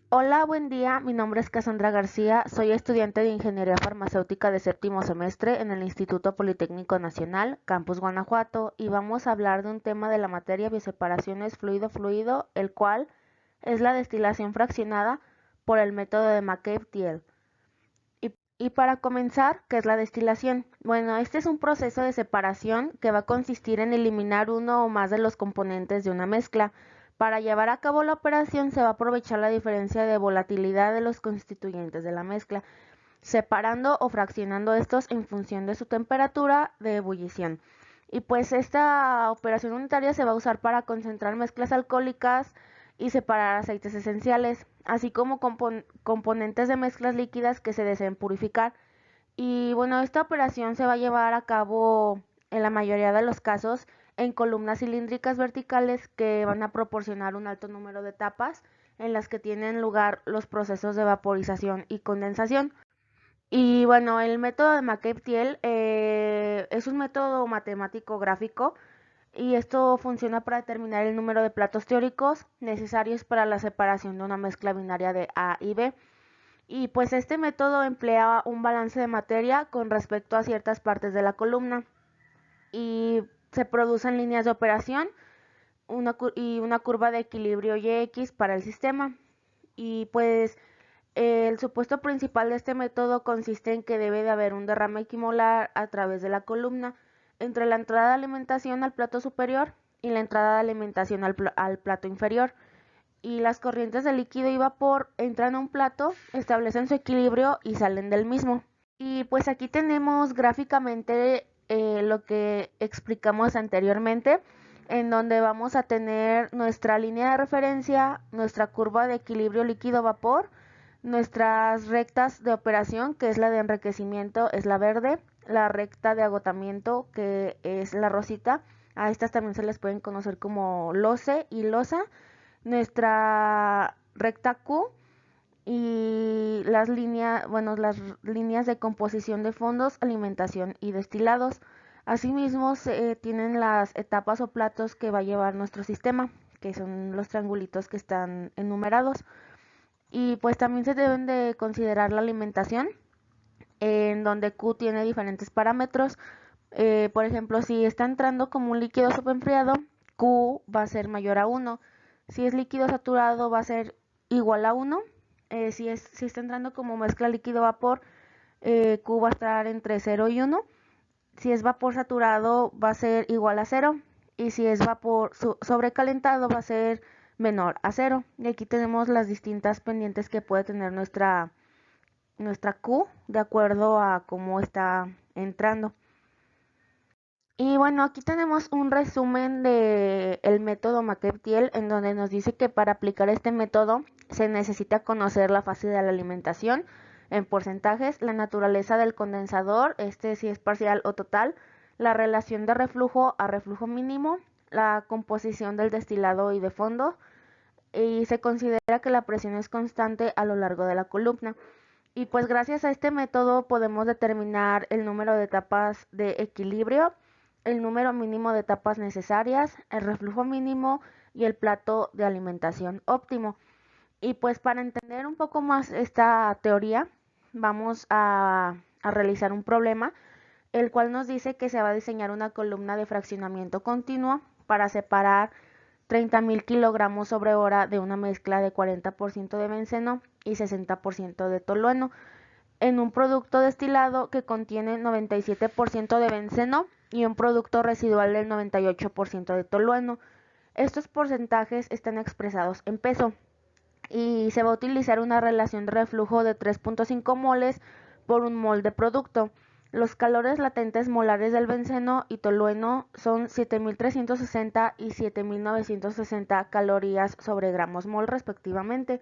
Hola, buen día. Mi nombre es Cassandra García. Soy estudiante de Ingeniería Farmacéutica de séptimo semestre en el Instituto Politécnico Nacional, Campus Guanajuato, y vamos a hablar de un tema de la materia bioseparaciones fluido-fluido, el cual es la destilación fraccionada por el método de McCabe-Thiele. Y para comenzar, ¿qué es la destilación? Bueno, este es un proceso de separación que va a consistir en eliminar uno o más de los componentes de una mezcla. Para llevar a cabo la operación se va a aprovechar la diferencia de volatilidad de los constituyentes de la mezcla, separando o fraccionando estos en función de su temperatura de ebullición. Y pues esta operación unitaria se va a usar para concentrar mezclas alcohólicas y separar aceites esenciales, así como componentes de mezclas líquidas que se deseen purificar. Y bueno, esta operación se va a llevar a cabo en la mayoría de los casos en columnas cilíndricas verticales que van a proporcionar un alto número de etapas en las que tienen lugar los procesos de vaporización y condensación. Y bueno, el método de McCabe-Thiele es un método matemático gráfico y esto funciona para determinar el número de platos teóricos necesarios para la separación de una mezcla binaria de A y B. Y pues este método emplea un balance de materia con respecto a ciertas partes de la columna y se producen líneas de operación y una curva de equilibrio y para el sistema. Y pues el supuesto principal de este método consiste en que debe de haber un derrame equimolar a través de la columna entre la entrada de alimentación al plato superior y la entrada de alimentación al plato inferior. Y las corrientes de líquido y vapor entran a un plato, establecen su equilibrio y salen del mismo. Y pues aquí tenemos gráficamente lo que explicamos anteriormente, en donde vamos a tener nuestra línea de referencia, nuestra curva de equilibrio líquido-vapor, nuestras rectas de operación, que es la de enriquecimiento, es la verde, la recta de agotamiento, que es la rosita. A estas también se les pueden conocer como loce y losa, nuestra recta Q y las líneas de composición de fondos, alimentación y destilados. Asimismo, se tienen las etapas o platos que va a llevar nuestro sistema, que son los triangulitos que están enumerados. Y pues también se deben de considerar la alimentación, en donde Q tiene diferentes parámetros. Por ejemplo, si está entrando como un líquido subenfriado, Q va a ser mayor a 1. Si es líquido saturado, va a ser igual a 1. Si está entrando como mezcla líquido-vapor, Q va a estar entre 0 y 1. Si es vapor saturado, va a ser igual a 0. Y si es vapor sobrecalentado, va a ser menor a 0. Y aquí tenemos las distintas pendientes que puede tener nuestra Q de acuerdo a cómo está entrando. Y bueno, aquí tenemos un resumen de el método McCabe-Thiele, en donde nos dice que para aplicar este método se necesita conocer la fase de la alimentación en porcentajes, la naturaleza del condensador, este si es parcial o total, la relación de reflujo a reflujo mínimo, la composición del destilado y de fondo, y se considera que la presión es constante a lo largo de la columna. Y pues gracias a este método podemos determinar el número de etapas de equilibrio, el número mínimo de etapas necesarias, el reflujo mínimo y el plato de alimentación óptimo. Y pues para entender un poco más esta teoría, vamos a realizar un problema, el cual nos dice que se va a diseñar una columna de fraccionamiento continuo para separar 30.000 kilogramos sobre hora de una mezcla de 40% de benceno y 60% de tolueno en un producto destilado que contiene 97% de benceno y un producto residual del 98% de tolueno. Estos porcentajes están expresados en peso y se va a utilizar una relación de reflujo de 3.5 moles por un mol de producto. Los calores latentes molares del benceno y tolueno son 7.360 y 7.960 calorías sobre gramos mol respectivamente.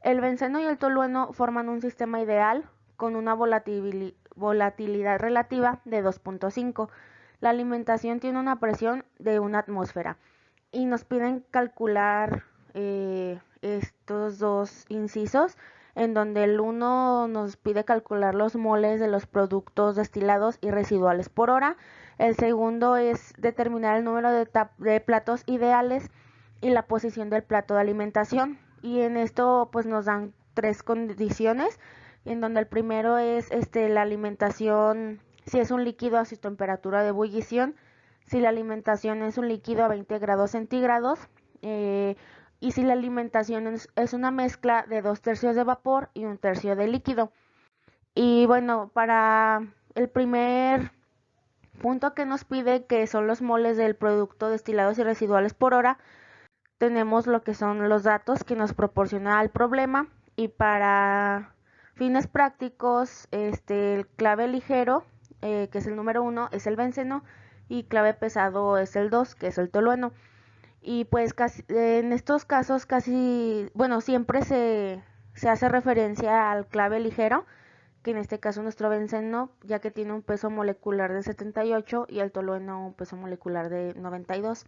El benceno y el tolueno forman un sistema ideal con una volatilidad relativa de 2.5. La alimentación tiene una presión de una atmósfera y nos piden calcular estos dos incisos, en donde el uno nos pide calcular los moles de los productos destilados y residuales por hora, el segundo es determinar el número de platos ideales y la posición del plato de alimentación. y en esto pues nos dan tres condiciones, en donde el primero es la alimentación, si es un líquido a su temperatura de ebullición, si la alimentación es un líquido a 20 grados centígrados, eh, y si la alimentación es una mezcla de 2/3 de vapor y 1/3 de líquido. Y bueno, para el primer punto que nos pide, que son los moles del producto destilados y residuales por hora, tenemos lo que son los datos que nos proporciona el problema, y para fines prácticos, el clave ligero, que es el número 1, es el benceno, y clave pesado es el 2, que es el tolueno. Y pues casi, en estos casos casi, bueno, siempre se hace referencia al clave ligero, que en este caso nuestro benceno, ya que tiene un peso molecular de 78 y el tolueno un peso molecular de 92.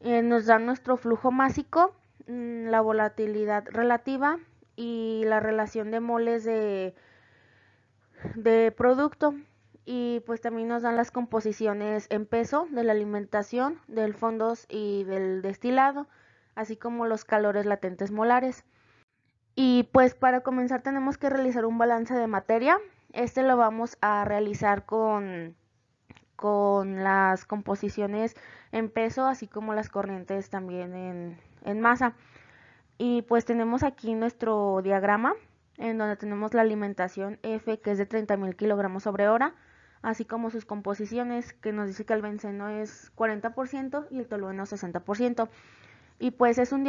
Nos da nuestro flujo másico, la volatilidad relativa y la relación de moles de producto. Y pues también nos dan las composiciones en peso de la alimentación, del fondos y del destilado, así como los calores latentes molares. Y pues para comenzar tenemos que realizar un balance de materia. Este lo vamos a realizar con las composiciones en peso, así como las corrientes también en masa. Y pues tenemos aquí nuestro diagrama, en donde tenemos la alimentación F, que es de 30.000 kilogramos sobre hora, así como sus composiciones, que nos dice que el benceno es 40% y el tolueno 60%. Y pues es un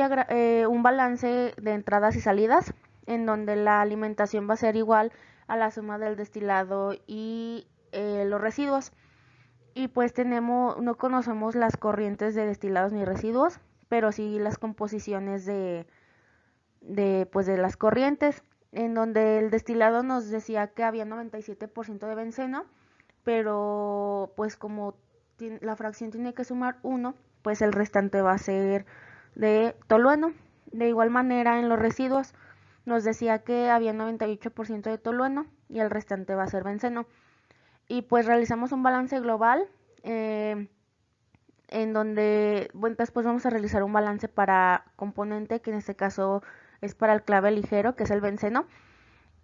balance de entradas y salidas, en donde la alimentación va a ser igual a la suma del destilado y los residuos. Y pues no conocemos las corrientes de destilados ni residuos, pero sí las composiciones de las corrientes, en donde el destilado nos decía que había 97% de benceno, pero pues como la fracción tiene que sumar 1, pues el restante va a ser de tolueno. De igual manera, en los residuos nos decía que había 98% de tolueno y el restante va a ser benceno. Y pues realizamos un balance global, eh, en donde, bueno, después vamos a realizar un balance para componente, que en este caso es para el clave ligero, que es el benceno,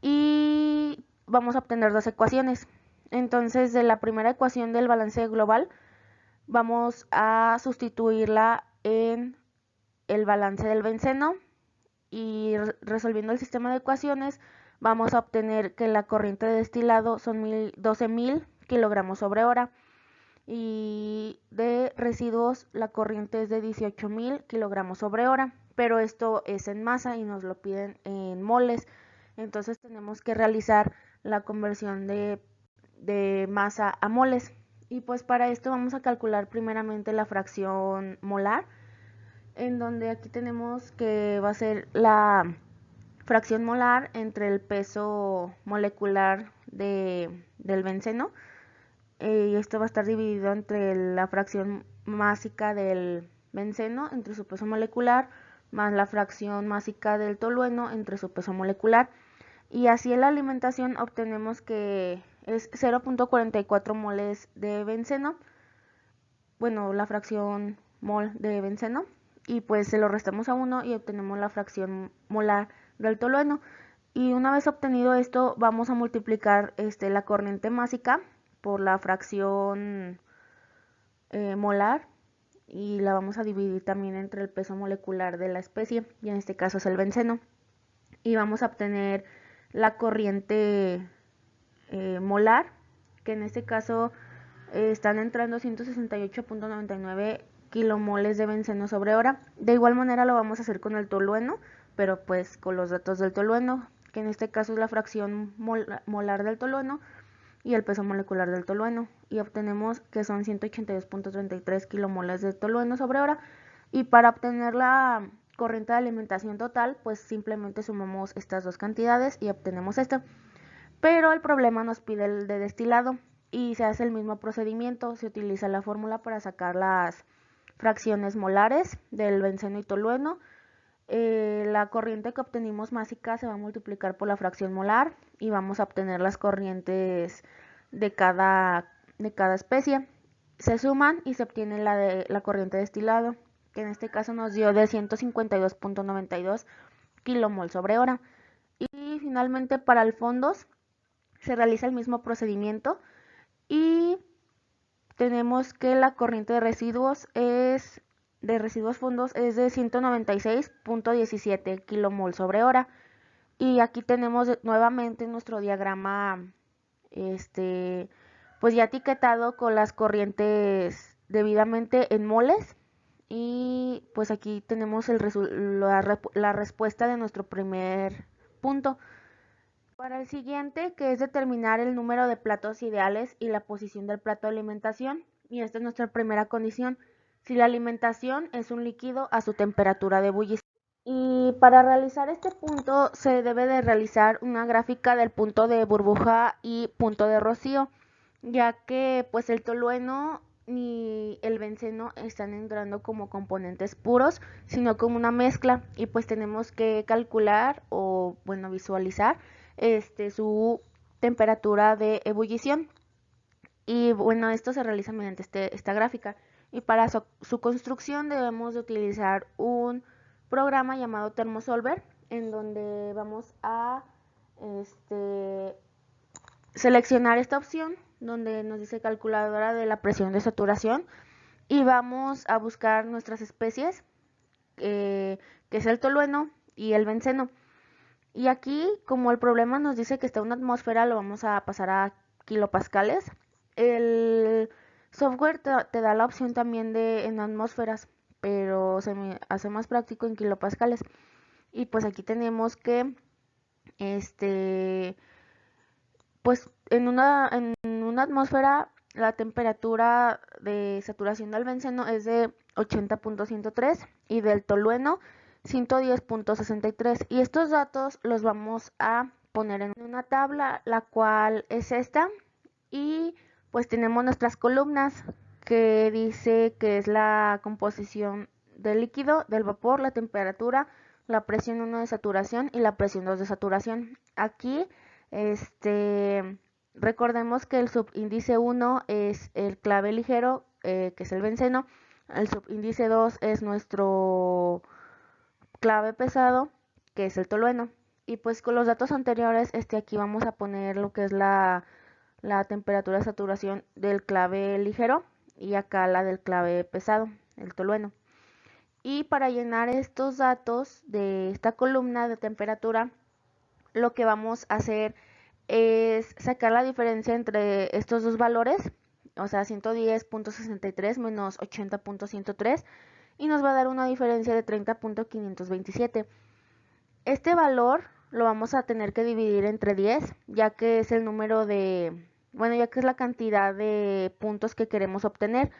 y vamos a obtener dos ecuaciones. Entonces, de la primera ecuación del balance global, vamos a sustituirla en el balance del benceno, y resolviendo el sistema de ecuaciones vamos a obtener que la corriente de destilado son 12.000 kilogramos sobre hora, y de residuos la corriente es de 18.000 kilogramos sobre hora, pero esto es en masa y nos lo piden en moles. Entonces tenemos que realizar la conversión de masa a moles, y pues para esto vamos a calcular primeramente la fracción molar, en donde aquí tenemos que va a ser la fracción molar entre el peso molecular del benceno, y esto va a estar dividido entre la fracción másica del benceno entre su peso molecular más la fracción másica del tolueno entre su peso molecular. Y así en la alimentación obtenemos que es 0.44 moles de benceno, bueno, la fracción mol de benceno, y pues se lo restamos a 1 y obtenemos la fracción molar del tolueno. Y una vez obtenido esto, vamos a multiplicar la corriente másica por la fracción molar, y la vamos a dividir también entre el peso molecular de la especie, y en este caso es el benceno. Y vamos a obtener la corriente molar, que en este caso están entrando 168.99 kilomoles de benceno sobre hora. De igual manera lo vamos a hacer con el tolueno, pero pues con los datos del tolueno, que en este caso es la fracción molar del tolueno y el peso molecular del tolueno, y obtenemos que son 182.33 kilomoles de tolueno sobre hora. Y para obtener la corriente de alimentación total, pues simplemente sumamos estas dos cantidades y obtenemos esto. Pero el problema nos pide el de destilado, y se hace el mismo procedimiento. Se utiliza la fórmula para sacar las fracciones molares del benceno y tolueno. La corriente que obtenimos másica se va a multiplicar por la fracción molar y vamos a obtener las corrientes de cada especie. Se suman y se obtiene la corriente de destilado, que en este caso nos dio de 152.92 kilomol sobre hora. Y finalmente para el fondos se realiza el mismo procedimiento y tenemos que la corriente de residuos fondos es de 196.17 kilomol sobre hora. Y aquí tenemos nuevamente nuestro diagrama, pues ya etiquetado con las corrientes debidamente en moles. Y pues aquí tenemos la respuesta de nuestro primer punto. Para el siguiente, que es determinar el número de platos ideales y la posición del plato de alimentación. Y esta es nuestra primera condición. Si la alimentación es un líquido a su temperatura de ebullición. Y para realizar este punto se debe de realizar una gráfica del punto de burbuja y punto de rocío, ya que pues el tolueno ni el benceno están entrando como componentes puros, sino como una mezcla y pues tenemos que calcular o bueno visualizar su temperatura de ebullición. Y bueno, esto se realiza mediante esta gráfica. Y para su construcción debemos de utilizar un programa llamado Thermosolver, en donde vamos a seleccionar esta opción, donde nos dice calculadora de la presión de saturación, y vamos a buscar nuestras especies, que es el tolueno y el benceno. Y aquí, como el problema nos dice que está en una atmósfera, lo vamos a pasar a kilopascales. El software te da la opción también de en atmósferas, pero se me hace más práctico en kilopascales. Y pues aquí tenemos que, pues en una atmósfera la temperatura de saturación del benceno es de 80.103 y del tolueno 110.63. Y estos datos los vamos a poner en una tabla, la cual es esta. Y pues tenemos nuestras columnas que dice que es la composición del líquido, del vapor, la temperatura, la presión 1 de saturación y la presión 2 de saturación. Aquí, recordemos que el subíndice 1 es el clave ligero, que es el benceno. El subíndice 2 es nuestro clave pesado, que es el tolueno. Y pues con los datos anteriores, aquí vamos a poner lo que es la temperatura de saturación del clave ligero y acá la del clave pesado, el tolueno. Y para llenar estos datos de esta columna de temperatura, lo que vamos a hacer es sacar la diferencia entre estos dos valores, o sea, 110.63 menos 80.103, y nos va a dar una diferencia de 30.527. Este valor lo vamos a tener que dividir entre 10, ya que es el número ya que es la cantidad de puntos que queremos obtener.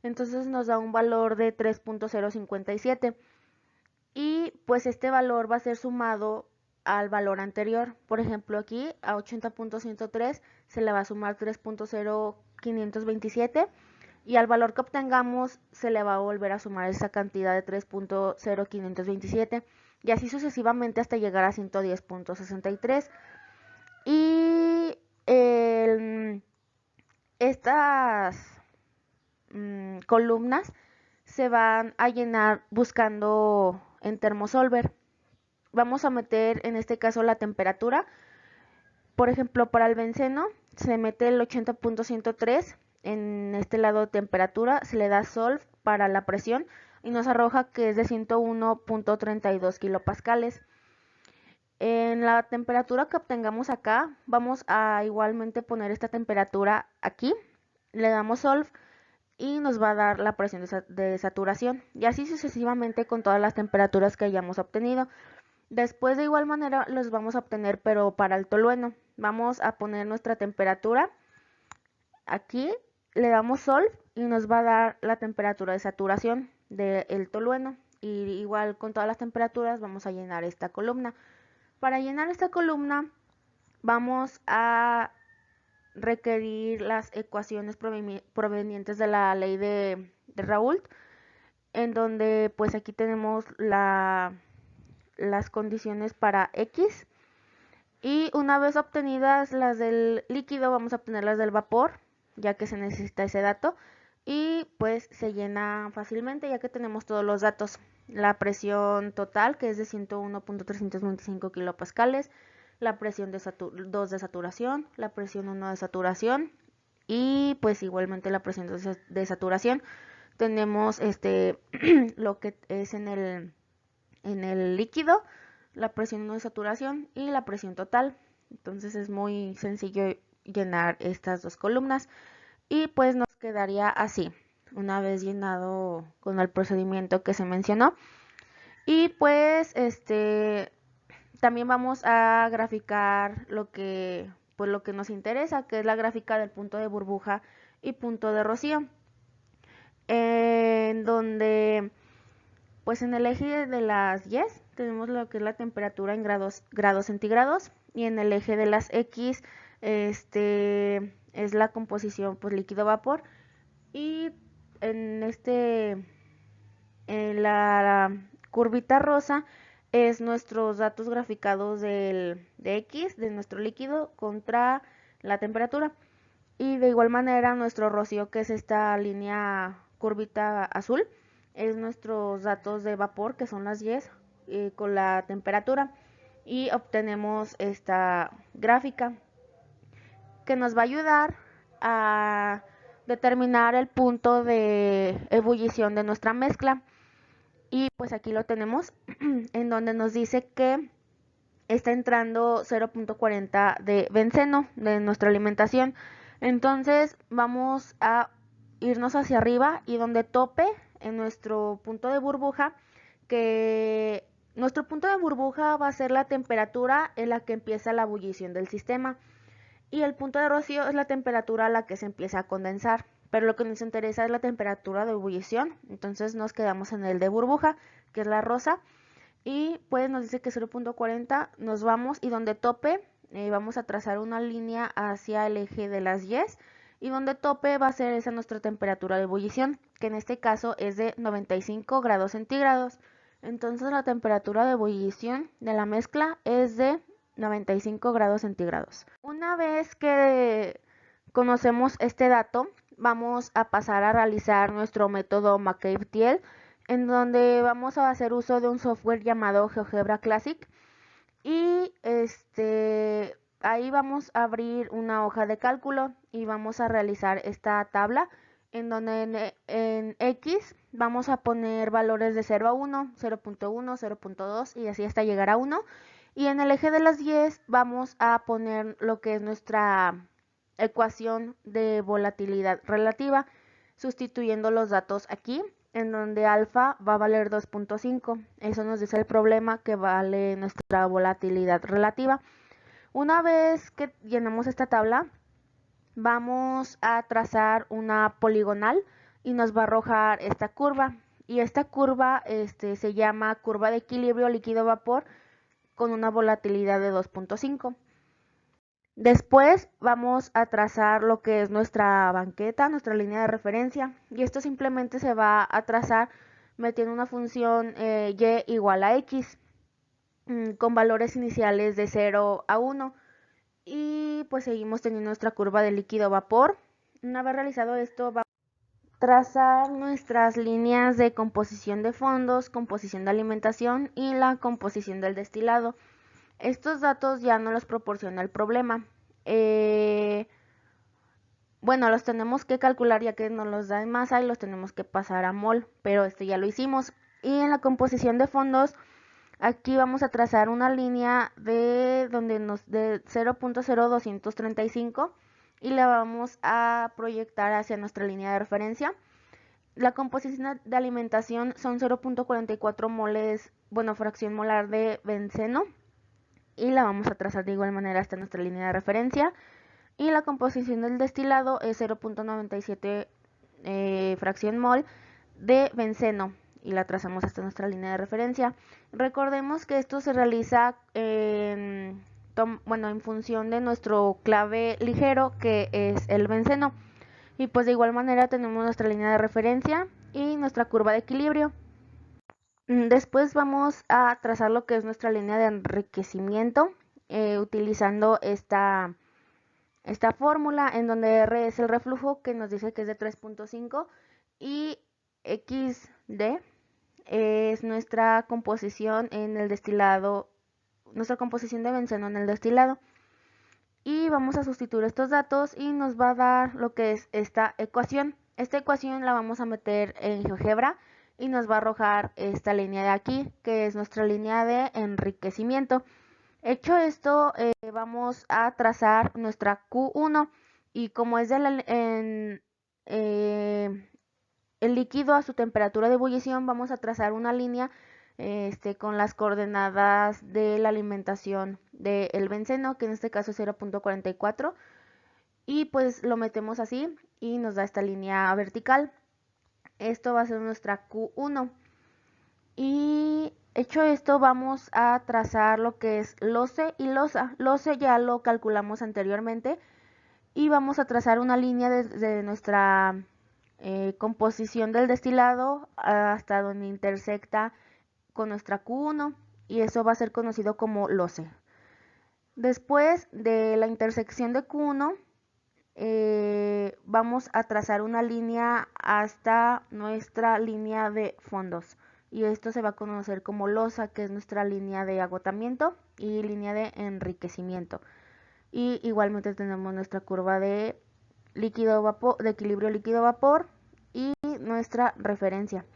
Entonces nos da un valor de 3.057. Y pues este valor va a ser sumado al valor anterior. Por ejemplo, aquí a 80.103 se le va a sumar 3.0527 y al valor que obtengamos se le va a volver a sumar esa cantidad de 3.0527 y así sucesivamente hasta llegar a 110.63. Y estas columnas se van a llenar buscando en Thermosolver. Vamos a meter en este caso la temperatura. Por ejemplo, para el benceno se mete el 80.103 en este lado de temperatura, se le da solve para la presión y nos arroja que es de 101.32 kilopascales. En la temperatura que obtengamos acá, vamos a igualmente poner esta temperatura aquí, le damos solve y nos va a dar la presión de saturación y así sucesivamente con todas las temperaturas que hayamos obtenido. Después de igual manera los vamos a obtener, pero para el tolueno vamos a poner nuestra temperatura aquí, le damos solve y nos va a dar la temperatura de saturación del tolueno y igual con todas las temperaturas vamos a llenar esta columna. Para llenar esta columna vamos a requerir las ecuaciones provenientes de la ley de Raoult, en donde pues aquí tenemos las condiciones para X y una vez obtenidas las del líquido vamos a obtener las del vapor, ya que se necesita ese dato y pues se llena fácilmente ya que tenemos todos los datos. la presión total, que es de 101.325 kilopascales, la presión 2 de saturación, la presión 1 de saturación y pues igualmente la presión de saturación. Tenemos lo que es en el líquido, la presión 1 de saturación y la presión total. Entonces es muy sencillo llenar estas dos columnas y pues nos quedaría así una vez llenado con el procedimiento que se mencionó. Y pues también vamos a graficar lo que nos interesa, que es la gráfica del punto de burbuja y punto de rocío, en donde pues en el eje de las Y tenemos lo que es la temperatura en grados centígrados, y en el eje de las X es la composición pues líquido vapor, y en en la curvita rosa es nuestros datos graficados de X, de nuestro líquido, contra la temperatura. Y de igual manera nuestro rocío, que es esta línea curvita azul, es nuestros datos de vapor, que son las Y, con la temperatura. Y obtenemos esta gráfica que nos va a ayudar a determinar el punto de ebullición de nuestra mezcla. Y pues aquí lo tenemos, en donde nos dice que está entrando 0.40 de benceno de nuestra alimentación. Entonces vamos a irnos hacia arriba y donde tope en nuestro punto de burbuja, que nuestro punto de burbuja va a ser la temperatura en la que empieza la ebullición del sistema, y el punto de rocío es la temperatura a la que se empieza a condensar, pero lo que nos interesa es la temperatura de ebullición. Entonces nos quedamos en el de burbuja, que es la rosa, y pues nos dice que 0.40, nos vamos, y donde tope vamos a trazar una línea hacia el eje de las y donde tope va a ser esa nuestra temperatura de ebullición, que en este caso es de 95 grados centígrados. Entonces la temperatura de ebullición de la mezcla es de 95 grados centígrados. Una vez que conocemos este dato, vamos a pasar a realizar nuestro método McCabe-Thiele, en donde vamos a hacer uso de un software llamado GeoGebra Classic, y ahí vamos a abrir una hoja de cálculo y vamos a realizar esta tabla, en donde en X vamos a poner valores de 0 a 1, 0.1, 0.2 y así hasta llegar a 1, y en el eje de las 10 vamos a poner lo que es nuestra ecuación de volatilidad relativa, sustituyendo los datos aquí, en donde alfa va a valer 2.5. Eso nos dice el problema que vale nuestra volatilidad relativa. Una vez que llenamos esta tabla, vamos a trazar una poligonal y nos va a arrojar esta curva. Y esta curva se llama curva de equilibrio líquido-vapor con una volatilidad de 2.5. Después vamos a trazar lo que es nuestra banqueta, nuestra línea de referencia, y esto simplemente se va a trazar metiendo una función y igual a x, con valores iniciales de 0 a 1, y pues seguimos teniendo nuestra curva de líquido vapor. Una vez realizado esto, vamos a trazar nuestras líneas de composición de fondos, composición de alimentación y la composición del destilado. Estos datos ya no los proporciona el problema. Bueno, los tenemos que calcular ya que nos los da en masa y los tenemos que pasar a mol, pero ya lo hicimos. Y en la composición de fondos, aquí vamos a trazar una línea de 0.0235 y la vamos a proyectar hacia nuestra línea de referencia. La composición de alimentación son 0.44 moles, bueno, fracción molar de benceno, y la vamos a trazar de igual manera hasta nuestra línea de referencia. Y la composición del destilado es 0.97 fracción mol de benceno, y la trazamos hasta nuestra línea de referencia. Recordemos que esto se realiza en función de nuestro clave ligero, que es el benceno. Y pues de igual manera tenemos nuestra línea de referencia y nuestra curva de equilibrio. Después vamos a trazar lo que es nuestra línea de enriquecimiento, utilizando esta fórmula, en donde R es el reflujo, que nos dice que es de 3.5, y XD es nuestra composición en el destilado, nuestra composición de benceno en el destilado. Y vamos a sustituir estos datos y nos va a dar lo que es esta ecuación. Esta ecuación la vamos a meter en GeoGebra y nos va a arrojar esta línea de aquí, que es nuestra línea de enriquecimiento. Hecho esto, vamos a trazar nuestra Q1 y como es el líquido a su temperatura de ebullición, vamos a trazar una línea con las coordenadas de la alimentación del benceno, que en este caso es 0.44, y pues lo metemos así y nos da esta línea vertical. Esto va a ser nuestra Q1. Y hecho esto, vamos a trazar lo que es LOCE y LOSA. LOCE ya lo calculamos anteriormente y vamos a trazar una línea desde nuestra composición del destilado hasta donde intersecta con nuestra Q1 y eso va a ser conocido como LOCE. Después de la intersección de Q1 vamos a trazar una línea hasta nuestra línea de fondos y esto se va a conocer como LOSA, que es nuestra línea de agotamiento y línea de enriquecimiento. Y igualmente tenemos nuestra curva de líquido vapor, de equilibrio líquido-vapor y nuestra referencia.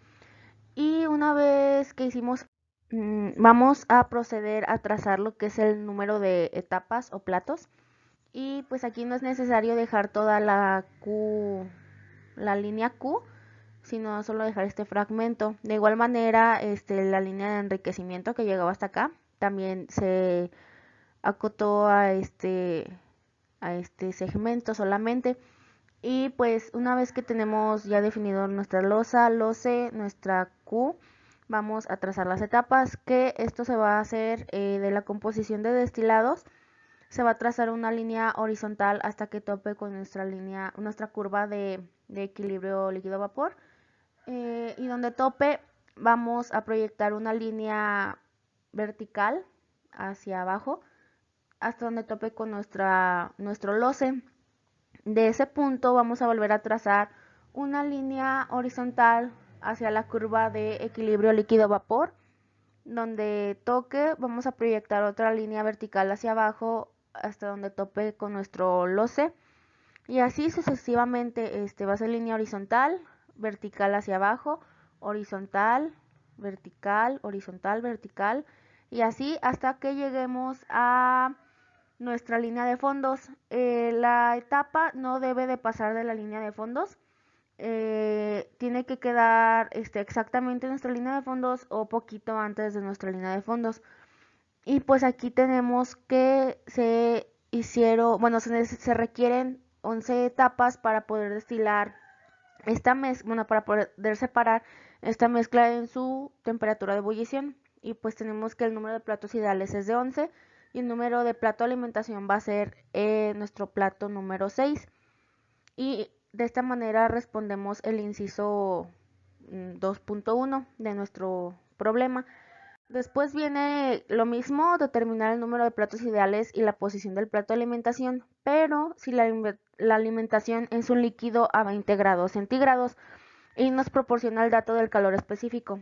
Y una vez que hicimos, vamos a proceder a trazar lo que es el número de etapas o platos. Y pues aquí no es necesario dejar toda la línea Q, sino solo dejar este fragmento. De igual manera, la línea de enriquecimiento que llegaba hasta acá también se acotó a este segmento solamente. Y pues una vez que tenemos ya definido nuestra losa, LOCE, nuestra Q, vamos a trazar las etapas, que esto se va a hacer de la composición de destilados. Se va a trazar una línea horizontal hasta que tope con nuestra curva de equilibrio líquido-vapor. Y donde tope vamos a proyectar una línea vertical hacia abajo hasta donde tope con nuestro LOCE. De ese punto vamos a volver a trazar una línea horizontal hacia la curva de equilibrio líquido-vapor. Donde toque vamos a proyectar otra línea vertical hacia abajo hasta donde tope con nuestro LOCE. Y así sucesivamente va a ser línea horizontal, vertical hacia abajo, horizontal, vertical, vertical. Y así hasta que lleguemos a nuestra línea de fondos. La etapa no debe de pasar de la línea de fondos. Tiene que quedar exactamente en nuestra línea de fondos o poquito antes de nuestra línea de fondos. Y pues aquí tenemos que se requieren 11 etapas para poder destilar esta mezcla, para poder separar esta mezcla en su temperatura de ebullición. Y pues tenemos que el número de platos ideales es de 11 y el número de plato de alimentación va a ser nuestro plato número 6. Y de esta manera respondemos el inciso 2.1 de nuestro problema. Después viene lo mismo, determinar el número de platos ideales y la posición del plato de alimentación, pero si la alimentación es un líquido a 20 grados centígrados y nos proporciona el dato del calor específico.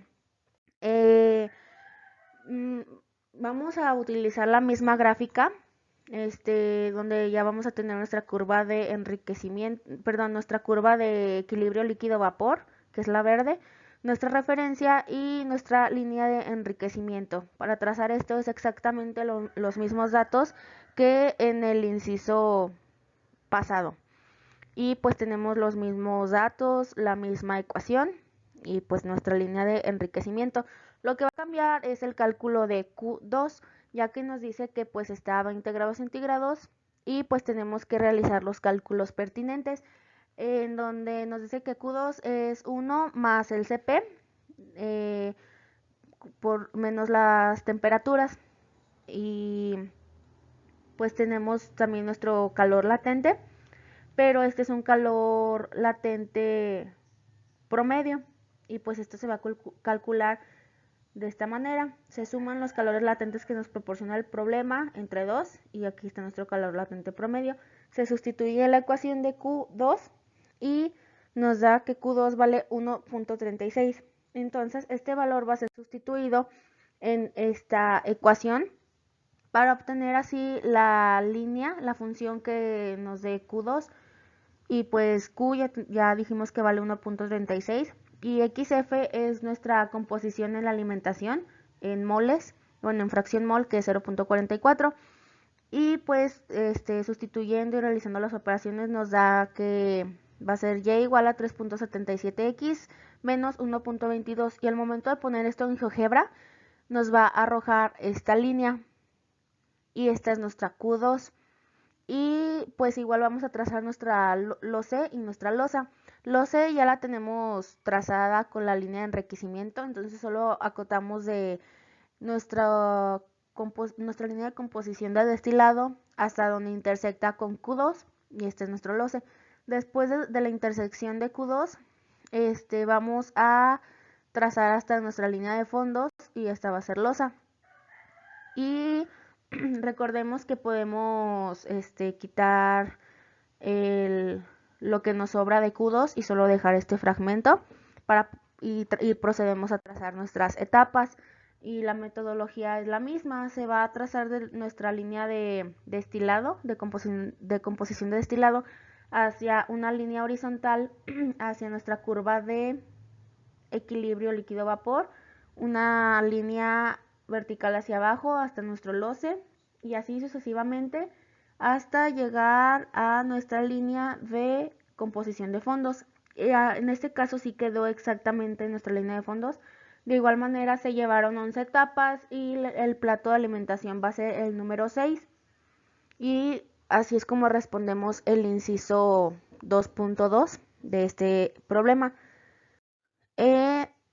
Vamos a utilizar la misma gráfica, donde ya vamos a tener nuestra curva de nuestra curva de equilibrio líquido-vapor, que es la verde, nuestra referencia y nuestra línea de enriquecimiento. Para trazar esto es exactamente los mismos datos que en el inciso pasado. Y pues tenemos los mismos datos, la misma ecuación y pues nuestra línea de enriquecimiento. Lo que va a cambiar es el cálculo de Q2, ya que nos dice que pues está a 20 grados centígrados y pues tenemos que realizar los cálculos pertinentes, en donde nos dice que Q2 es 1 más el CP por menos las temperaturas. Y pues tenemos también nuestro calor latente, pero este es un calor latente promedio y pues esto se va a calcular de esta manera. Se suman los calores latentes que nos proporciona el problema entre 2 y aquí está nuestro calor latente promedio. Se sustituye la ecuación de Q2 y nos da que Q2 vale 1.36. Entonces este valor va a ser sustituido en esta ecuación para obtener así la línea, la función que nos dé Q2. Y pues Q ya dijimos que vale 1.36 y XF es nuestra composición en la alimentación en moles, bueno, en fracción mol, que es 0.44. Y pues sustituyendo y realizando las operaciones nos da que va a ser Y igual a 3.77X menos 1.22, y al momento de poner esto en GeoGebra nos va a arrojar esta línea y esta es nuestra Q2. Y pues igual vamos a trazar nuestra loce y nuestra losa. Loce ya la tenemos trazada con la línea de enriquecimiento, entonces solo acotamos de nuestra, nuestra línea de composición de destilado hasta donde intersecta con Q2 y este es nuestro loce. Después de la intersección de Q2, vamos a trazar hasta nuestra línea de fondos y esta va a ser losa. Y recordemos que podemos quitar lo que nos sobra de Q2 y solo dejar este fragmento y procedemos a trazar nuestras etapas. Y la metodología es la misma, se va a trazar de nuestra línea de destilado, de composición de destilado, hacia una línea horizontal, hacia nuestra curva de equilibrio líquido-vapor, una línea vertical hacia abajo hasta nuestro loce y así sucesivamente hasta llegar a nuestra línea de composición de fondos. En este caso sí quedó exactamente nuestra línea de fondos. De igual manera se llevaron 11 etapas y el plato de alimentación va a ser el número 6. Y así es como respondemos el inciso 2.2 de este problema.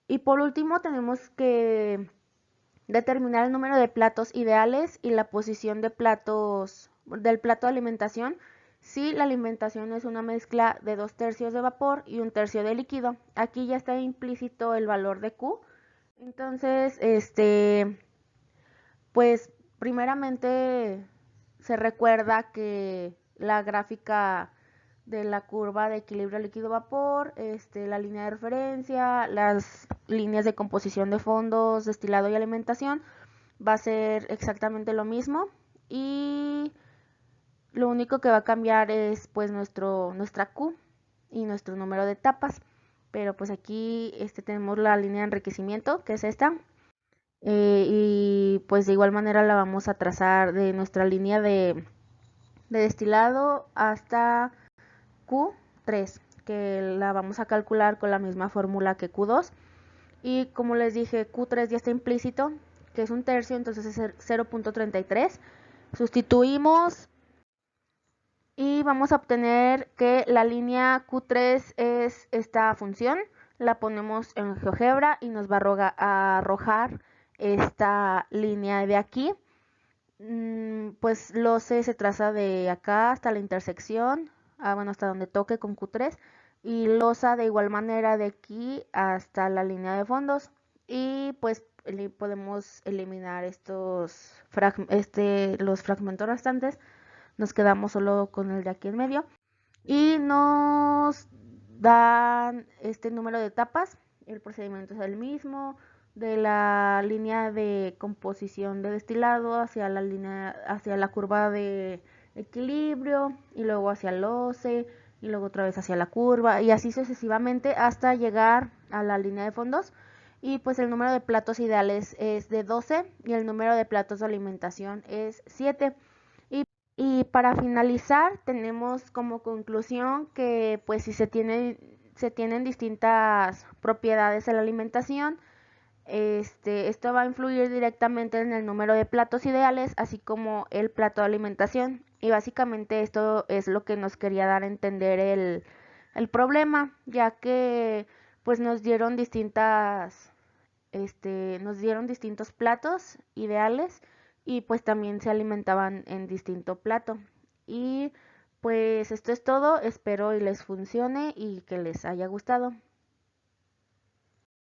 Y por último tenemos que determinar el número de platos ideales y la posición de del plato de alimentación si la alimentación es una mezcla de 2/3 de vapor y 1/3 de líquido. Aquí ya está implícito el valor de Q. Entonces, pues primeramente se recuerda que la gráfica de la curva de equilibrio líquido-vapor, la línea de referencia, las líneas de composición de fondos, destilado y alimentación, va a ser exactamente lo mismo y lo único que va a cambiar es pues nuestra Q y nuestro número de etapas. Pero pues aquí tenemos la línea de enriquecimiento, que es esta, y pues de igual manera la vamos a trazar de nuestra línea de destilado hasta Q3, que la vamos a calcular con la misma fórmula que Q2. Y como les dije, Q3 ya está implícito, que es 1/3, entonces es 0.33. Sustituimos y vamos a obtener que la línea Q3 es esta función. La ponemos en GeoGebra y nos va a arrojar esta línea de aquí. Pues loce se traza de acá hasta la intersección, bueno, hasta donde toque con Q3, y losa de igual manera de aquí hasta la línea de fondos. Y pues podemos eliminar los fragmentos restantes, nos quedamos solo con el de aquí en medio y nos dan este número de etapas. El procedimiento es el mismo, de la línea de composición de destilado hacia la curva de equilibrio y luego hacia el loce y luego otra vez hacia la curva y así sucesivamente hasta llegar a la línea de fondos. Y pues el número de platos ideales es de 12 y el número de platos de alimentación es 7. Y para finalizar, tenemos como conclusión que pues si se tienen distintas propiedades en la alimentación, esto va a influir directamente en el número de platos ideales, así como el plato de alimentación. Y básicamente esto es lo que nos quería dar a entender el problema, ya que pues nos dieron distintos platos ideales y pues también se alimentaban en distinto plato. Y pues esto es todo, espero y les funcione y que les haya gustado.